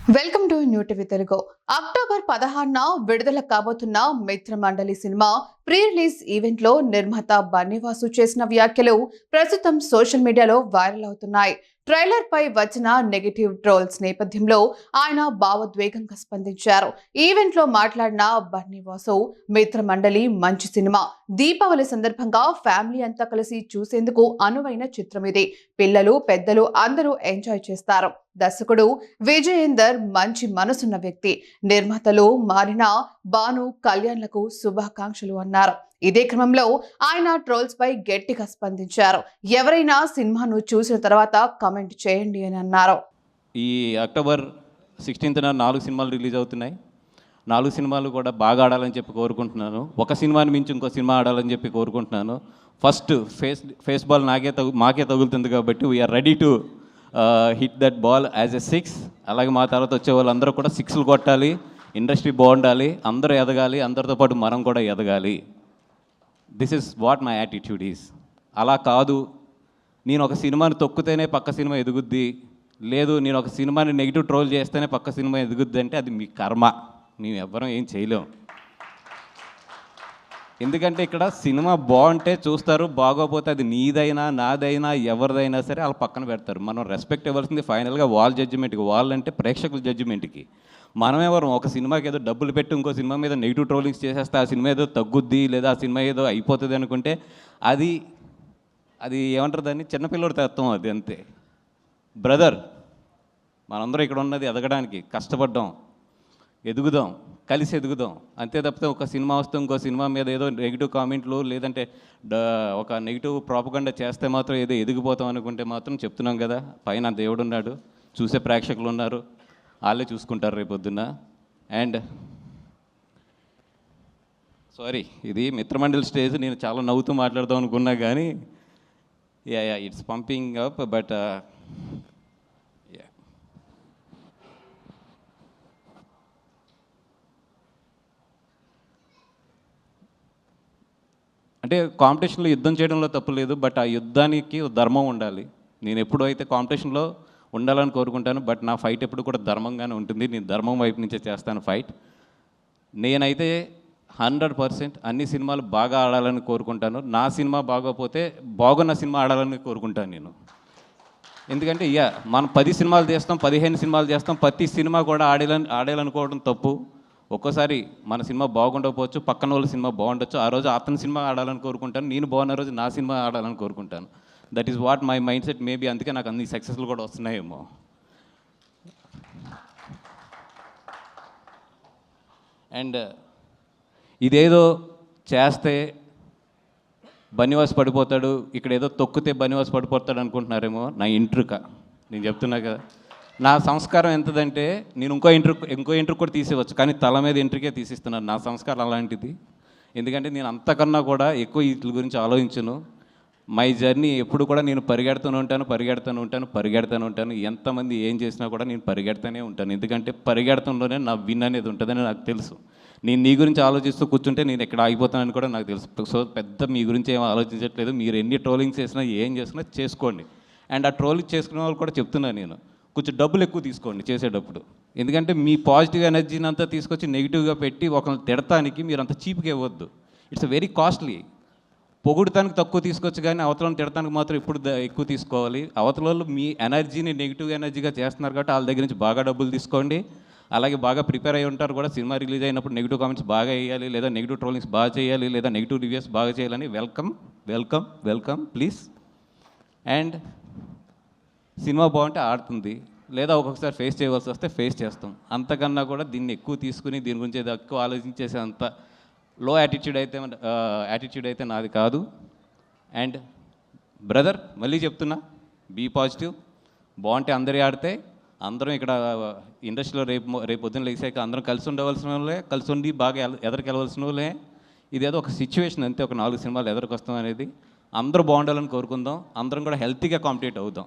Welcome to new TV Telugu. October 16న విడుదల కాబోతున్న మిత్రమండలి సినిమా ప్రీ రిలీజ్ ఈవెంట్ లో నిర్మాత బన్నీవాసు చేసిన వ్యాఖ్యలు ప్రస్తుతం సోషల్ మీడియాలో వైరల్ అవుతున్నాయి. ట్రైలర్ పై వచ్చిన నెగటివ్ ట్రోల్స్ నేపథ్యంలో ఆయన భావోద్వేగంగా స్పందించారు. ఈవెంట్ లో మాట్లాడిన బన్నీవాసు, మిత్రమండలి మంచి సినిమా, దీపావళి సందర్భంగా ఫ్యామిలీ అంతా కలిసి చూసేందుకు అనువైన చిత్రం ఇది. పిల్లలు పెద్దలు అందరూ ఎంజాయ్ చేస్తారు. దర్శకుడు విజయేందర్ మంచి మనసున్న వ్యక్తి. నిర్మాతలు మారిన భాను కళ్యాణ్లకు శుభాకాంక్షలు అన్నారు. ఇదే క్రమంలో ఆయన ట్రోల్స్ పై గట్టిగా స్పందించారు. ఎవరైనా సినిమాను చూసిన తర్వాత కామెంట్ చేయండి అని అన్నారు. ఈ అక్టోబర్ 16న 4 సినిమాలు రిలీజ్ అవుతున్నాయి. 4 సినిమాలు కూడా బాగా ఆడాలని చెప్పి కోరుకుంటున్నాను. ఒక సినిమాని మించి ఇంకో సినిమా ఆడాలని చెప్పి కోరుకుంటున్నాను. ఫస్ట్ ఫేస్ బాల్ మాకే తగులుతుంది కాబట్టి we are ready to hit that ball as a 6. అలాగే మా తర్వాత వచ్చే వాళ్ళందరూ కూడా 6లు కొట్టాలి, ఇండస్ట్రీ బాగుండాలి, అందరూ ఎదగాలి, అందరితో పాటు మనం కూడా ఎదగాలి. This is what my attitude is. అలా కాదు, నేను ఒక సినిమాని తొక్కితేనే పక్క సినిమా ఎదుగుద్ది, లేదు నేను ఒక సినిమాని నెగిటివ్ ట్రోల్ చేస్తేనే పక్క సినిమా ఎదుగుద్ది అంటే అది మీ కర్మ. మేము ఎవ్వరం ఏం చేయలేం. ఎందుకంటే ఇక్కడ సినిమా బాగుంటే చూస్తారు, బాగోపోతే అది నీదైనా నాదైనా ఎవరిదైనా సరే వాళ్ళు పక్కన పెడతారు. మనం రెస్పెక్ట్ ఇవ్వాల్సింది ఫైనల్గా వాళ్ళ జడ్జిమెంట్కి. వాళ్ళంటే ప్రేక్షకుల జడ్జిమెంట్కి. మనం ఎవరు ఒక సినిమాకి ఏదో డబ్బులు పెట్టి ఇంకో సినిమా మీద నెగిటివ్ ట్రోలింగ్స్ చేసేస్తే ఆ సినిమా ఏదో తగ్గుద్ది లేదా ఆ సినిమా ఏదో అయిపోతుంది అనుకుంటే అది ఏమంటారు దాన్ని, చిన్నపిల్లడి తత్వం అది, అంతే. బ్రదర్, మనందరం ఇక్కడ ఉన్నది ఎదగడానికి, కష్టపడ్డాం, ఎదుగుదాం, కలిసి ఎదుగుదాం, అంతే తప్పితే ఒక సినిమా వస్తే ఇంకో సినిమా మీద ఏదో నెగిటివ్ కామెంట్లు లేదంటే ఒక నెగిటివ్ ప్రాపగండా చేస్తే మాత్రం ఏదో ఎదిగిపోతాం అనుకుంటే మాత్రం చెప్తున్నాం కదా, పైన దేవుడు ఉన్నాడు, చూసే ప్రేక్షకులు ఉన్నారు, వాళ్ళే చూసుకుంటారు రేపొద్దున్న. అండ్ సారీ, ఇది మిత్రమండలి స్టేజ్, నేను చాలా నవ్వుతూ మాట్లాడదాం అనుకున్నా కానీ ఇట్స్ పంపింగ్ అప్. బట్ అంటే కాంపిటీషన్లో యుద్ధం చేయడంలో తప్పు లేదు, బట్ ఆ యుద్ధానికి ధర్మం ఉండాలి. నేను ఎప్పుడు అయితే కాంపిటీషన్లో ఉండాలని కోరుకుంటాను, బట్ నా ఫైట్ ఎప్పుడు కూడా ధర్మంగానే ఉంటుంది. నేను ధర్మం వైపు నుంచే చేస్తాను ఫైట్. నేనైతే 100% అన్ని సినిమాలు బాగా ఆడాలని కోరుకుంటాను. నా సినిమా బాగోపోతే బాగున్న సినిమా ఆడాలని కోరుకుంటాను నేను. ఎందుకంటే మనం 10 సినిమాలు చేస్తాం, 15 సినిమాలు చేస్తాం, ప్రతి సినిమా కూడా ఆడాలనుకోవడం తప్పు. ఒక్కోసారి మన సినిమా బాగుండకపోవచ్చు, పక్కన వాళ్ళ సినిమా బాగుండొచ్చు. ఆ రోజు అతని సినిమా ఆడాలని కోరుకుంటాను, నేను బాగున్న రోజు నా సినిమా ఆడాలని కోరుకుంటాను. That is what my mind set. Maybe అందుకే నాకు అన్ని సక్సెస్లు కూడా వస్తున్నాయేమో. అండ్ ఇదేదో చేస్తే బన్నీవాసు పడిపోతాడు, ఇక్కడ ఏదో తొక్కితే బన్నీవాసు పడిపోతాడు అనుకుంటున్నారేమో. నా ఇంట్రుక నేను చెప్తున్నా కదా, నా సంస్కారం ఎంతదంటే నేను ఇంకో ఇంట్రుక్ కూడా తీసేవచ్చు, కానీ తల మీద ఇంట్రుకే తీసిస్తున్నాను. నా సంస్కారం అలాంటిది. ఎందుకంటే నేను అంతకన్నా కూడా ఎక్కువ వీటి గురించి ఆలోచించను. మై జర్నీ ఎప్పుడు కూడా నేను పరిగెడుతూనే ఉంటాను. ఎంతమంది ఏం చేసినా కూడా నేను పరిగెడుతూనే ఉంటాను. ఎందుకంటే పరిగెడుతుండోనే నా విన్ అనేది ఉంటుందని నాకు తెలుసు. నేను నీ గురించి ఆలోచిస్తూ కూర్చుంటే నేను ఎక్కడ ఆగిపోతానని కూడా నాకు తెలుసు. సో పెద్ద మీ గురించి ఏం ఆలోచించట్లేదు. మీరు ఎన్ని ట్రోలింగ్స్ చేసినా ఏం చేసినా చేసుకోండి. అండ్ ఆ ట్రోలింగ్ చేసుకునే వాళ్ళు కూడా చెప్తున్నాను నేను, కొంచెం డబ్బులు ఎక్కువ తీసుకోండి చేసేటప్పుడు. ఎందుకంటే మీ పాజిటివ్ ఎనర్జీని అంతా తీసుకొచ్చి నెగిటివ్గా పెట్టి ఒకరిని తిడటానికి మీరు అంత చీప్గా ఇవ్వద్దు. It's very costly. పొగుడటానికి తక్కువ తీసుకోవచ్చు, కానీ అవతలను తిడటానికి మాత్రం ఇప్పుడు ఎక్కువ తీసుకోవాలి. అవతల వాళ్ళు మీ ఎనర్జీని నెగిటివ్ ఎనర్జీగా చేస్తున్నారు కాబట్టి వాళ్ళ దగ్గర నుంచి బాగా డబ్బులు తీసుకోండి. అలాగే బాగా ప్రిపేర్ అయి ఉంటారు కూడా. సినిమా రిలీజ్ అయినప్పుడు నెగిటివ్ కామెంట్స్ బాగా వేయాలి, లేదా నెగిటివ్ ట్రోలింగ్స్ బాగా చేయాలి, లేదా నెగిటివ్ రివ్యూస్ బాగా చేయాలని వెల్కమ్ ప్లీజ్. అండ్ సినిమా బాగుంటే ఆడుతుంది, లేదా ఒక్కొక్కసారి ఫేస్ చేయవలసి వస్తే ఫేస్ చేస్తాం. అంతకన్నా కూడా దీన్ని ఎక్కువ తీసుకుని దీని గురించి ఏదో ఎక్కువ ఆలోచించేసే అంత లో యాటిట్యూడ్ అయితే నాది కాదు. అండ్ బ్రదర్, మళ్ళీ చెప్తున్నా, బీ పాజిటివ్. బాగుంటే అందరి ఆడితే అందరం ఇక్కడ ఇండస్ట్రీలో రేపు పొద్దున్న లేచాక అందరం కలిసి ఉండవలసిన వాళ్ళే, కలిసి ఉండి బాగా ఎదరికెళ్ళవలసిన వాళ్ళే. ఇదేదో ఒక సిచ్యువేషన్ అంతే, ఒక 4 సినిమాలు ఎదరికి వస్తాం అనేది. అందరూ బాగుండాలని కోరుకుందాం, అందరం కూడా హెల్తీగా కాంపిటేట్ అవుదాం.